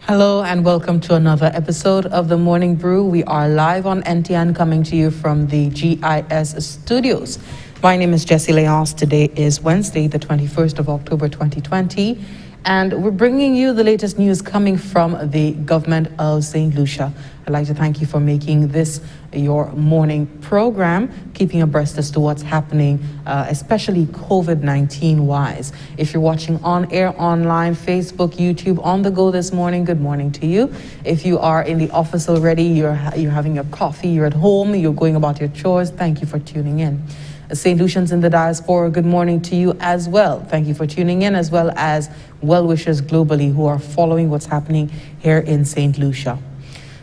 Hello and welcome to another episode of the Morning Brew. We are live on NTN coming to you from the GIS studios. My name is Jessie Leonce. Today is Wednesday, the 21st of October 2020, and we're bringing you the latest news coming from the government of St. Lucia. I'd like to thank you for making this your morning program, keeping abreast as to what's happening, especially COVID-19 wise. If you're watching on air, online, Facebook, YouTube, on the go this morning, good morning to you. If you are in the office already, you're having your coffee, you're at home, you're going about your chores, thank you for tuning in. St. Lucians in the diaspora, good morning to you as well. Thank you for tuning in, as well as well-wishers globally who are following what's happening here in St. Lucia.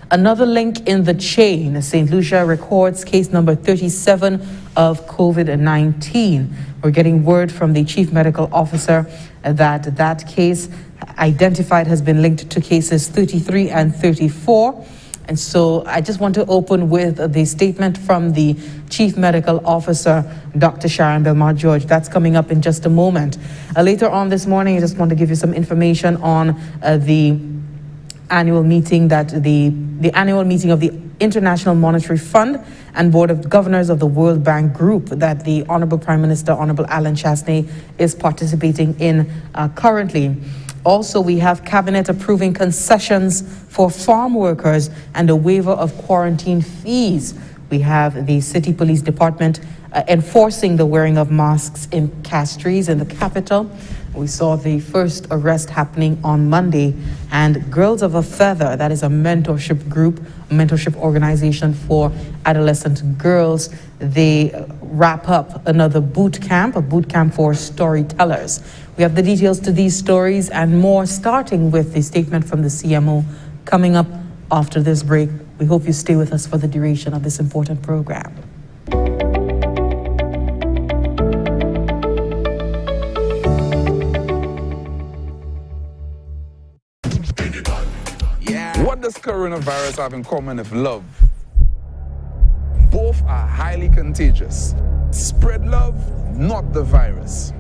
Another link in the chain, St. Lucia records case number 37 of COVID-19. We're getting word from the chief medical officer that that case identified has been linked to cases 33 and 34. And so I just want to open with the statement from the Chief Medical Officer, Dr. Charitable George. That's coming up in just a moment. Later on this morning, I just want to give you some information on the annual meeting the annual meeting of the International Monetary Fund and Board of Governors of the World Bank Group that the Honorable Prime Minister, Honorable Alan Chasney, is participating in currently. Also, we have Cabinet approving concessions for farm workers and a waiver of quarantine fees. We have the City Police Department enforcing the wearing of masks in Castries in the capital. We saw the first arrest happening on Monday, and Girls of a Feather, that is a mentorship group, a mentorship organization for adolescent girls, they wrap up another boot camp, a boot camp for storytellers. We have the details to these stories and more, starting with the statement from the CMO coming up after this break. We hope you stay with us for the duration of this important program. What does coronavirus have in common with love? Both are highly contagious. Spread love, not the virus.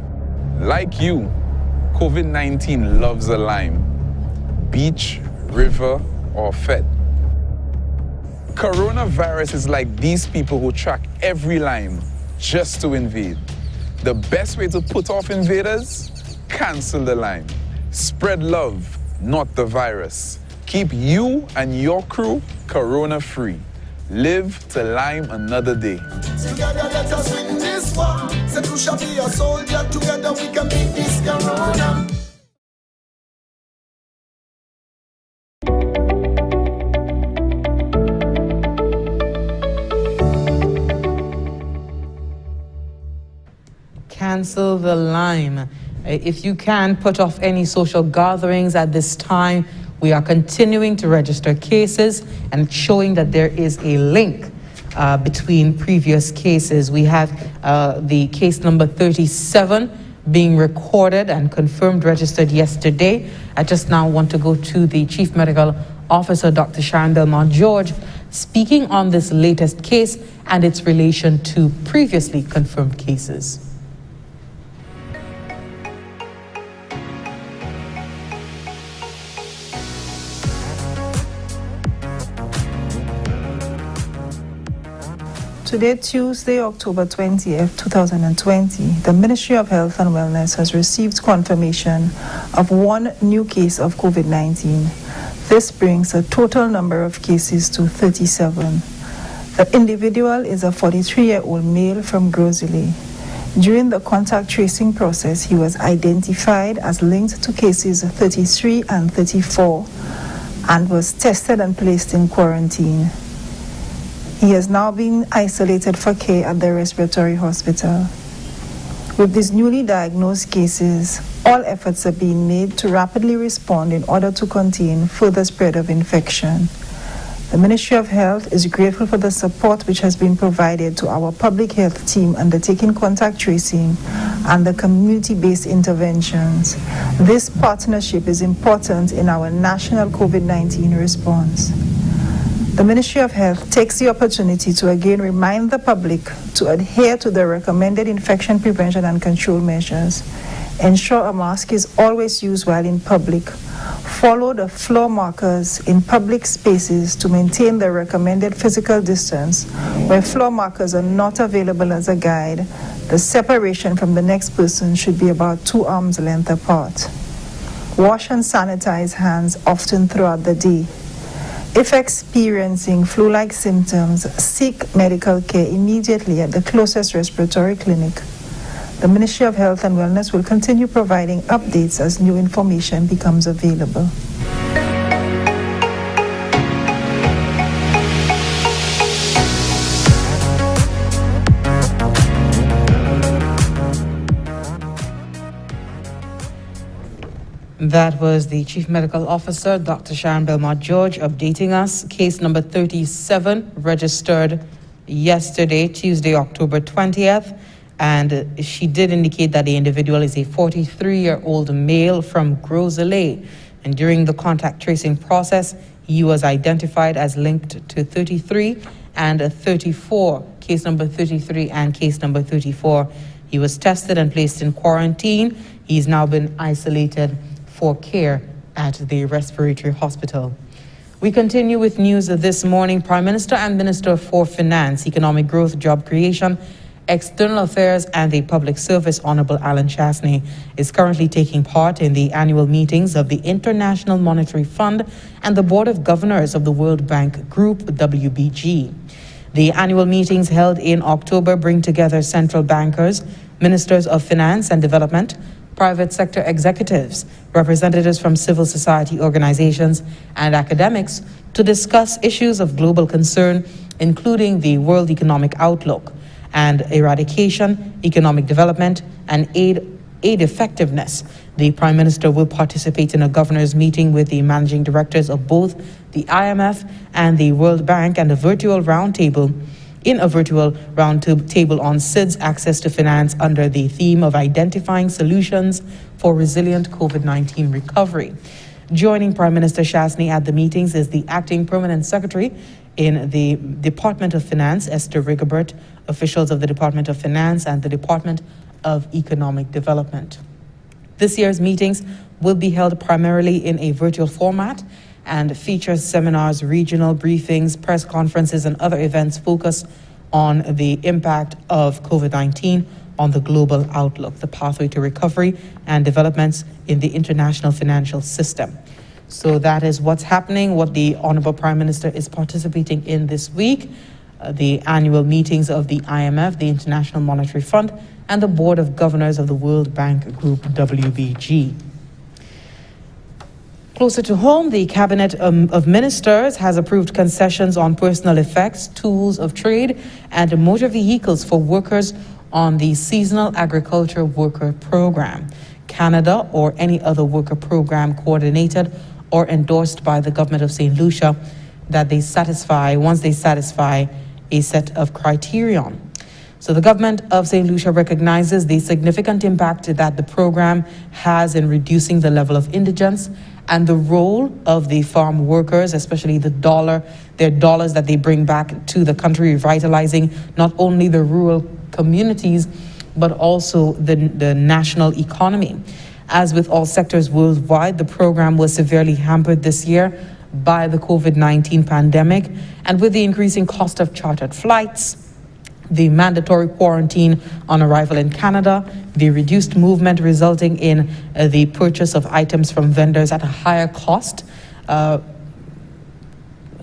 Like you, COVID-19 loves a lime. Beach, river, or fed. Coronavirus is like these people who track every lime just to invade. The best way to put off invaders? Cancel the lime. Spread love, not the virus. Keep you and your crew corona-free. Live to lime another day. Together let us win this war. Said you shall be a soldier. Together we can beat this corona. Cancel the lime. If you can, put off any social gatherings at this time. We are continuing to register cases and showing that there is a link between previous cases. We have the case number 37 being recorded and confirmed, registered yesterday. I just now want to go to the Chief Medical Officer, Dr. Charitable George, speaking on this latest case and its relation to previously confirmed cases. Today, Tuesday, October 20th, 2020, the Ministry of Health and Wellness has received confirmation of one new case of COVID-19. This brings the total number of cases to 37. The individual is a 43-year-old male from Grozily. During the contact tracing process, he was identified as linked to cases 33 and 34 and was tested and placed in quarantine. He has now been isolated for care at the respiratory hospital. With these newly diagnosed cases, all efforts are being made to rapidly respond in order to contain further spread of infection. The Ministry of Health is grateful for the support which has been provided to our public health team undertaking contact tracing and the community-based interventions. This partnership is important in our national COVID-19 response. The Ministry of Health takes the opportunity to again remind the public to adhere to the recommended infection prevention and control measures. Ensure a mask is always used while in public. follow the floor markers in public spaces to maintain the recommended physical distance. Where floor markers are not available as a guide, the separation from the next person should be about 2 arms length apart. Wash and sanitize hands often throughout the day. If experiencing flu-like symptoms, seek medical care immediately at the closest respiratory clinic. The Ministry of Health and Wellness will continue providing updates as new information becomes available. That was the Chief Medical Officer, Dr. Sharon Belmont George, updating us. Case number 37 registered yesterday, Tuesday, October 20th. And she did indicate that the individual is a 43-year-old male from Gros-Islet. And during the contact tracing process, he was identified as linked to 33 and 34, case number 33 and case number 34. He was tested and placed in quarantine. He's now been isolated for care at the respiratory hospital. We continue with news this morning. Prime Minister and Minister for Finance, Economic Growth, Job Creation, External Affairs and the Public Service, Honorable Alan Chasney, is currently taking part in the annual meetings of the International Monetary Fund and the Board of Governors of the World Bank Group, WBG. The annual meetings held in October bring together central bankers, ministers of finance and development, private sector executives, representatives from civil society organizations, and academics to discuss issues of global concern, including the world economic outlook and eradication, economic development, and aid effectiveness. The Prime Minister will participate in a governor's meeting with the managing directors of both the IMF and the World Bank and a virtual roundtable on SIDS access to finance under the theme of identifying solutions for resilient COVID-19 recovery. Joining Prime Minister Chasney at the meetings is the Acting Permanent Secretary in the Department of Finance, Esther Rigobert, officials of the Department of Finance and the Department of Economic Development. This year's meetings will be held primarily in a virtual format and features seminars, regional briefings, press conferences, and other events focused on the impact of COVID-19 on the global outlook, the pathway to recovery, and developments in the international financial system. So that is what's happening, what the Honorable Prime Minister is participating in this week, the annual meetings of the IMF, the International Monetary Fund, and the Board of Governors of the World Bank Group, WBG. Closer to home, the Cabinet of Ministers has approved concessions on personal effects, tools of trade, and motor vehicles for workers on the Seasonal Agriculture Worker Program, Canada, or any other worker program coordinated or endorsed by the Government of St. Lucia that they satisfy, once they satisfy a set of criterion. So the Government of St. Lucia recognizes the significant impact that the program has in reducing the level of indigence and the role of the farm workers, especially their dollars that they bring back to the country, revitalizing not only the rural communities, but also the national economy. As with all sectors worldwide, the program was severely hampered this year by the COVID-19 pandemic, and with the increasing cost of chartered flights, the mandatory quarantine on arrival in Canada, the reduced movement resulting in the purchase of items from vendors at a higher cost,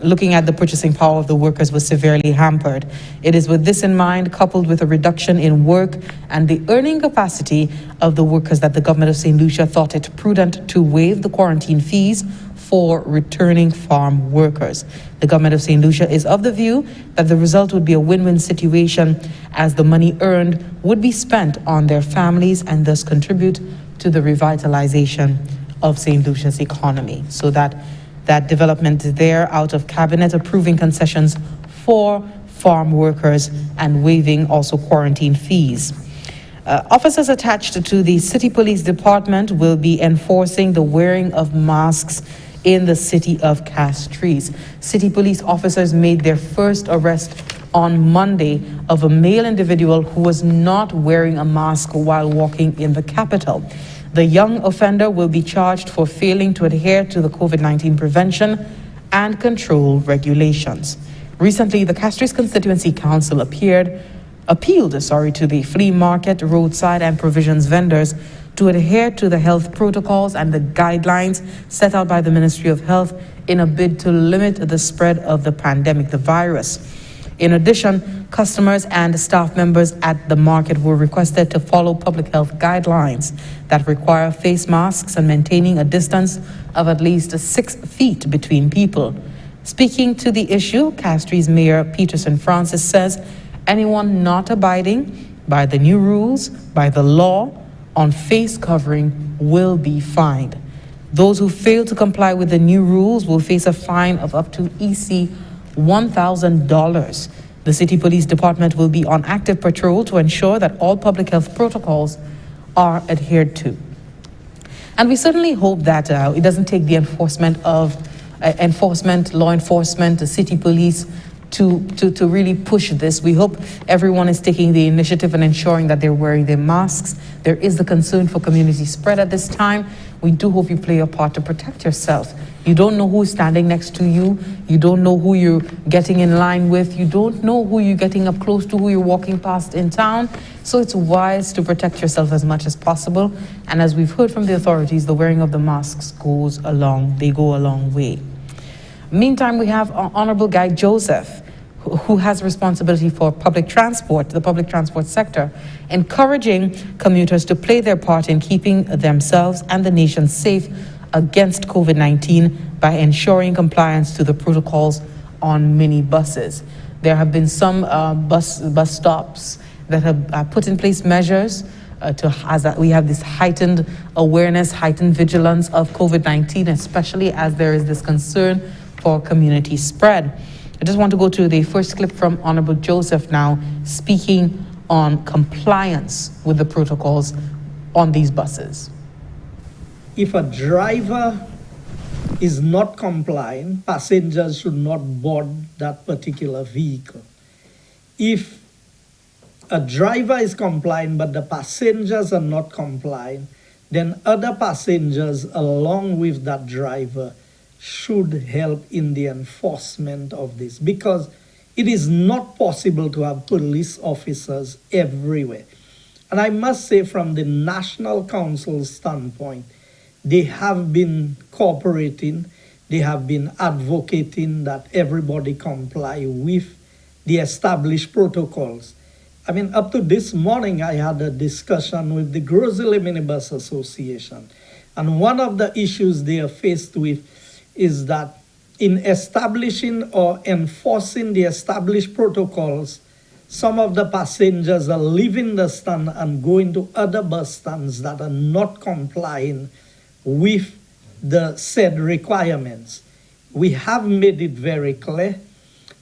looking at the purchasing power of the workers was severely hampered. It is with this in mind, coupled with a reduction in work and the earning capacity of the workers, that the Government of St. Lucia thought it prudent to waive the quarantine fees for returning farm workers. The Government of St. Lucia is of the view that the result would be a win-win situation, as the money earned would be spent on their families and thus contribute to the revitalization of St. Lucia's economy. So that development there out of Cabinet, approving concessions for farm workers and waiving also quarantine fees. Officers attached to the City Police Department will be enforcing the wearing of masks in the city of Castries. City police officers made their first arrest on Monday of a male individual who was not wearing a mask while walking in the capital. The young offender will be charged for failing to adhere to the COVID-19 prevention and control regulations. Recently, the Castries Constituency Council appealed to the flea market, roadside and provisions vendors to adhere to the health protocols and the guidelines set out by the Ministry of Health in a bid to limit the spread of the pandemic, the virus. In addition, customers and staff members at the market were requested to follow public health guidelines that require face masks and maintaining a distance of at least 6 feet between people. Speaking to the issue, Castries Mayor Peterson Francis says anyone not abiding by the new rules, by the law, on face covering will be fined. Those who fail to comply with the new rules will face a fine of up to EC $1,000. The City Police Department will be on active patrol to ensure that all public health protocols are adhered to. And we certainly hope that it doesn't take the law enforcement, the city police to really push this. We hope everyone is taking the initiative and ensuring that they're wearing their masks. There is the concern for community spread at this time. We do hope you play your part to protect yourself. You don't know who's standing next to you. You don't know who you're getting in line with. You don't know who you're getting up close to, who you're walking past in town. So it's wise to protect yourself as much as possible. And as we've heard from the authorities, the wearing of the masks go a long way. Meantime, we have Honorable Guy Joseph, who has responsibility for public transport, the public transport sector, encouraging commuters to play their part in keeping themselves and the nation safe against COVID-19 by ensuring compliance to the protocols on minibuses. There have been some bus stops that have put in place measures we have this heightened awareness, heightened vigilance of COVID-19, especially as there is this concern for community spread. I just want to go to the first clip from Honorable Joseph now, speaking on compliance with the protocols on these buses. If a driver is not complying, passengers should not board that particular vehicle. If a driver is complying but the passengers are not complying, then other passengers along with that driver should help in the enforcement of this, because it is not possible to have police officers everywhere. And I must say, from the National Council's standpoint, they have been cooperating, they have been advocating that everybody comply with the established protocols. I mean, up to this morning, I had a discussion with the Grosley Minibus Association. And one of the issues they are faced with is that in establishing or enforcing the established protocols, some of the passengers are leaving the stand and going to other bus stands that are not complying with the said requirements. We have made it very clear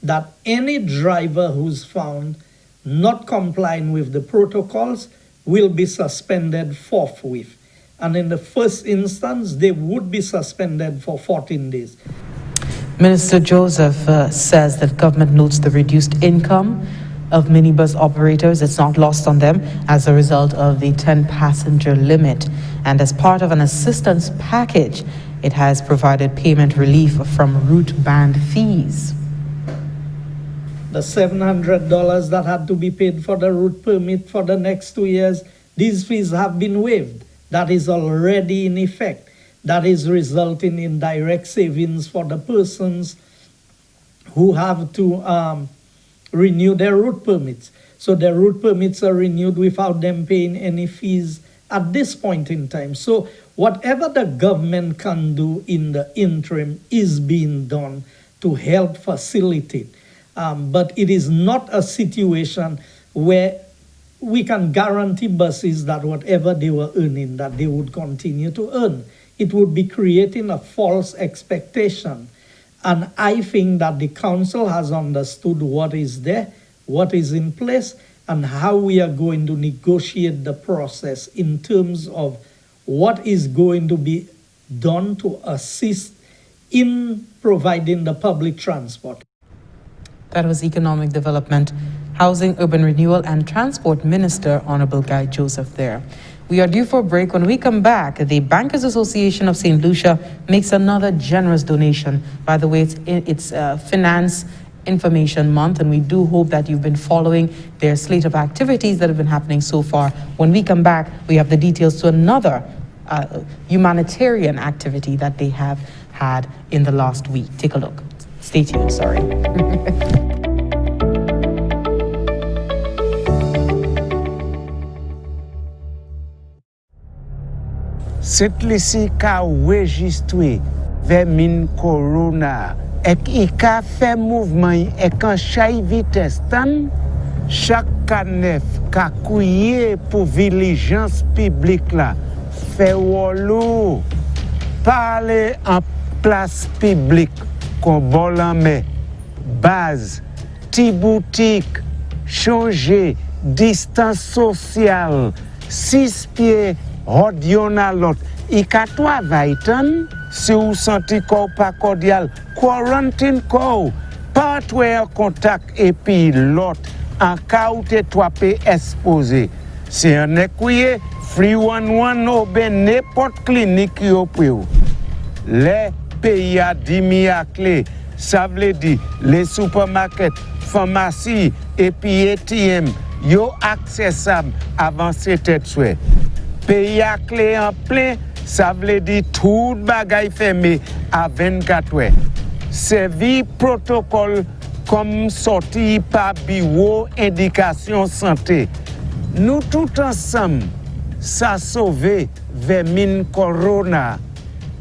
that any driver who's found not complying with the protocols will be suspended forthwith. And in the first instance, they would be suspended for 14 days. Minister Joseph says that government notes the reduced income of minibus operators. It's not lost on them as a result of the 10-passenger limit. And as part of an assistance package, it has provided payment relief from route band fees. The $700 that had to be paid for the route permit for the next 2 years, these fees have been waived. That is already in effect. That is resulting in direct savings for the persons who have to renew their route permits. So their route permits are renewed without them paying any fees at this point in time. So whatever the government can do in the interim is being done to help facilitate. But it is not a situation where we can guarantee buses that whatever they were earning, that they would continue to earn. It would be creating a false expectation. And I think that the council has understood what is there, what is in place, and how we are going to negotiate the process in terms of what is going to be done to assist in providing the public transport. That was Economic Development, Housing, Urban Renewal and Transport Minister, Honorable Guy Joseph there. We are due for a break. When we come back, the Bankers Association of St. Lucia makes another generous donation. By the way, it's Finance Information Month, and we do hope that you've been following their slate of activities that have been happening so far. When we come back, we have the details to another humanitarian activity that they have had in the last week. Take a look. Stay tuned, sorry. Cette lisi ka registre vermin corona ek I ka fait mouvement ek en chay vitesse tan chaque canef ka kouye pour vigilance publique là fait wolo parler en place publique qu'on bon mais base ti boutique changer distance sociale 6 pieds Rodyon à l'autre. I ka travail tan, si ou senti ko pas cordial, quarantine ko, pas en contact et puis l'autre, en cas où te toi pe exposé. Si on est couillé, free one ou ben n'importe clinique yo pou. Les pays a 10 000 à clé, ça veut dire les supermarkets, pharmacies et puis ATM, yo accessible avant cette souhait. Pays à clé en plein, ça veut dire tout bagay fermé à 24 heures. Servi protocole comme sorti par bureau indication santé. Nous tout ensemble, ça sauver vermine corona.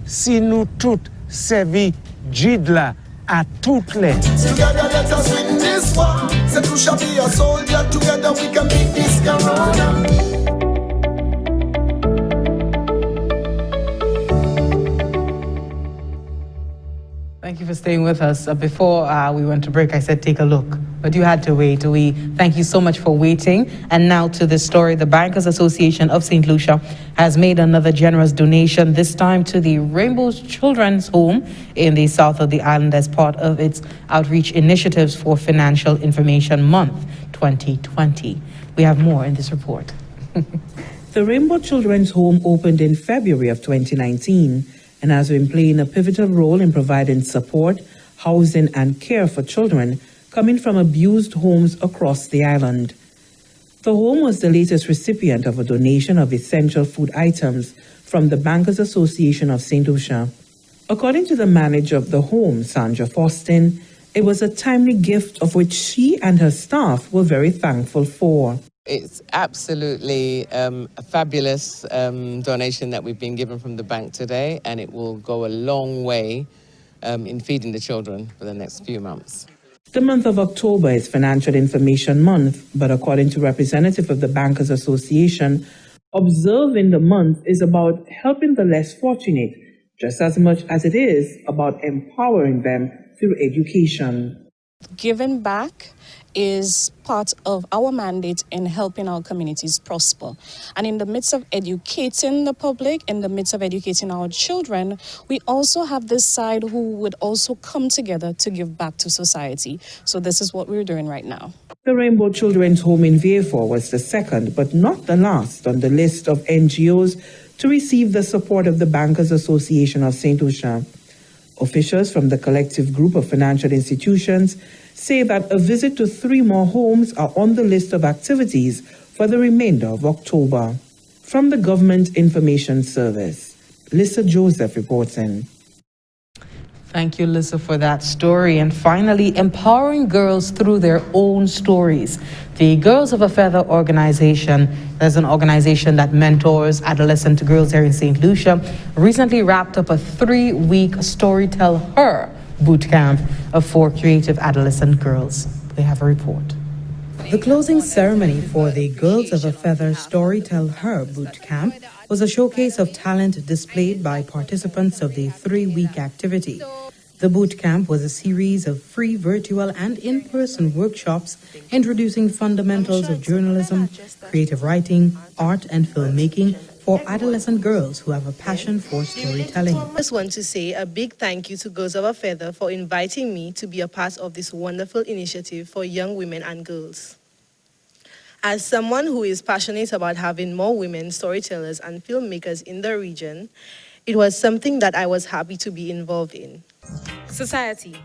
Si nous tous servi Jidla à toutes les. Together let us win this war. Say Lucia be a soldier. Together we can beat this corona. Thank you for staying with us. Before we went to break, I said take a look, but you had to wait. We thank you so much for waiting. And now to this story. The Bankers Association of St. Lucia has made another generous donation, this time to the Rainbow Children's Home in the south of the island as part of its outreach initiatives for Financial Information Month 2020. We have more in this report. The Rainbow Children's Home opened in February of 2019 and has been playing a pivotal role in providing support, housing, and care for children coming from abused homes across the island. The home was the latest recipient of a donation of essential food items from the Bankers Association of St. Lucia. According to the manager of the home, Sandra Faustin, it was a timely gift of which she and her staff were very thankful for. It's absolutely a fabulous donation that we've been given from the bank today, and it will go a long way in feeding the children for the next few months. The month of October is Financial Information Month, but according to representative of the Bankers Association, observing the month is about helping the less fortunate, just as much as it is about empowering them through education. Giving back is part of our mandate in helping our communities prosper. And in the midst of educating the public, in the midst of educating our children, we also have this side who would also come together to give back to society. So this is what we're doing right now. The Rainbow Children's Home in Vieux was the second, but not the last, on the list of NGOs to receive the support of the Bankers Association of St. Lucia. Officials from the collective group of financial institutions say that a visit to 3 more homes are on the list of activities for the remainder of October. From the Government Information Service, Lisa Joseph reporting. Thank you, Lisa, for that story. And finally, empowering girls through their own stories. The Girls of a Feather organization, there's an organization that mentors adolescent girls here in St. Lucia, recently wrapped up a 3-week Story Tell Her boot camp for creative adolescent girls. They have a report. The closing ceremony for the Girls of a Feather Story Tell Her boot camp was a showcase of talent displayed by participants of the 3-week activity. The boot camp was a series of free virtual and in-person workshops introducing fundamentals of journalism, creative writing, art and filmmaking, for adolescent girls who have a passion for storytelling. I just want to say a big thank you to Girls of a Feather for inviting me to be a part of this wonderful initiative for young women and girls. As someone who is passionate about having more women storytellers and filmmakers in the region, it was something that I was happy to be involved in. Society,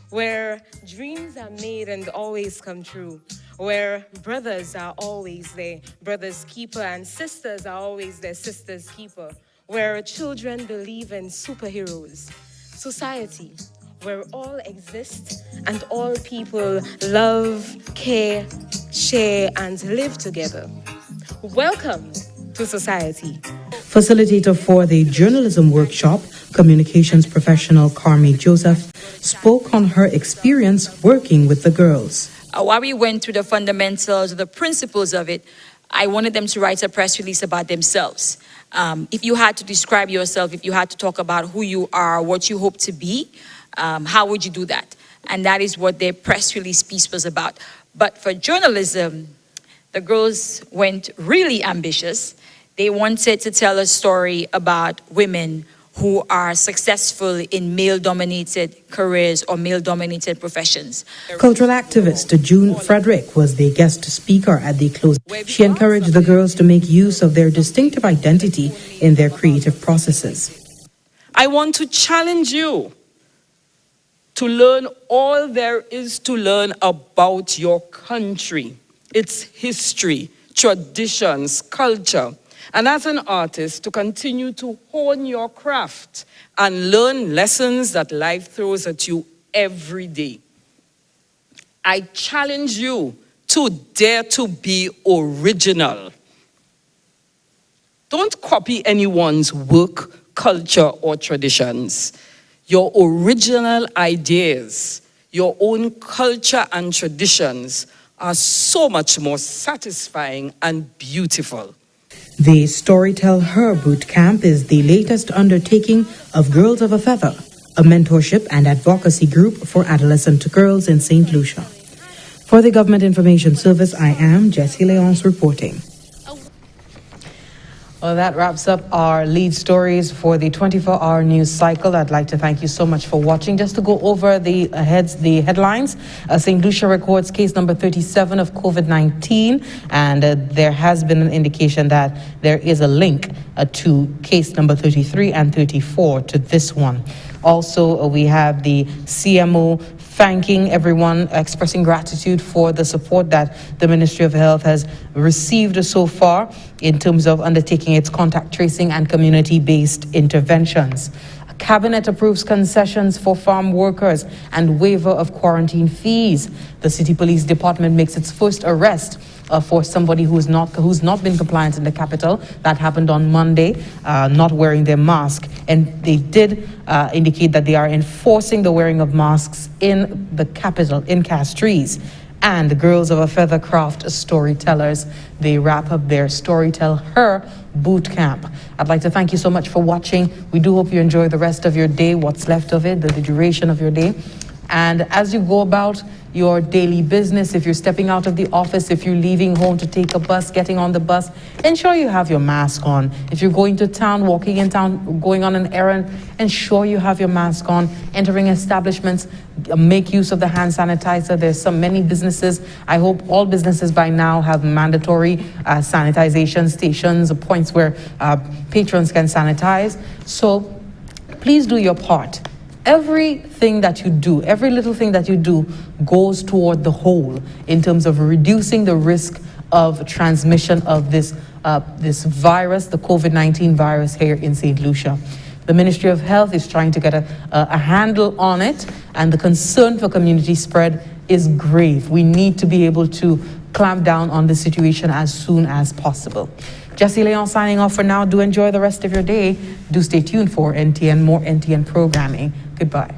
where dreams are made and always come true, where brothers are always their brother's keeper and sisters are always their sister's keeper, where children believe in superheroes. Society, where all exist and all people love, care, share, and live together. Welcome to society. Facilitator for the journalism workshop, communications professional Carmi Joseph, spoke on her experience working with the girls. While we went through the fundamentals, the principles of it, I wanted them to write a press release about themselves. If you had to describe yourself, if you had to talk about who you are, what you hope to be, how would you do that? And that is what their press release piece was about. But for journalism, the girls went really ambitious. They wanted to tell a story about women who are successful in male-dominated careers or male-dominated professions. Cultural activist June Frederick was the guest speaker at the close. She encouraged the girls to make use of their distinctive identity in their creative processes. I want to challenge you to learn all there is to learn about your country, its history, traditions, culture. And as an artist, to continue to hone your craft and learn lessons that life throws at you every day. I challenge you to dare to be original. Don't copy anyone's work, culture, or traditions. Your original ideas, your own culture and traditions are so much more satisfying and beautiful. The Storytell Her Boot Camp is the latest undertaking of Girls of a Feather, a mentorship and advocacy group for adolescent girls in St. Lucia. For the Government Information Service, I am Jessie Leonce reporting. Well, that wraps up our lead stories for the 24-hour news cycle. I'd like to thank you so much for watching. Just to go over the headlines, St. Lucia records case number 37 of COVID-19, and there has been an indication that there is a link to case number 33 and 34 to this one. Also, we have the CMO thanking everyone, expressing gratitude for the support that the Ministry of Health has received so far in terms of undertaking its contact tracing and community-based interventions. Cabinet approves concessions for farm workers and waiver of quarantine fees. The City Police Department makes its first arrest for somebody who's not been compliant in the capital. That happened on Monday, not wearing their mask. And they did indicate that they are enforcing the wearing of masks in the capital, in Castries. And the Girls of a Feather Craft storytellers, they wrap up their Storytell Her boot camp. I'd like to thank you so much for watching. We do hope you enjoy the rest of your day, what's left of it, the duration of your day. And as you go about your daily business, if you're stepping out of the office, if you're leaving home to take a bus, getting on the bus, ensure you have your mask on. If you're going to town, walking in town, going on an errand, ensure you have your mask on. Entering establishments, make use of the hand sanitizer. There's many businesses. I hope all businesses by now have mandatory sanitization stations, points where patrons can sanitize. So please do your part. Everything that you do, every little thing that you do goes toward the whole in terms of reducing the risk of transmission of this virus, the COVID-19 virus here in St. Lucia. The Ministry of Health is trying to get a handle on it, and the concern for community spread is grave. We need to be able to clamp down on the situation as soon as possible. Jessie Leon signing off for now. Do enjoy the rest of your day. Do stay tuned for NTN, more NTN programming. Goodbye.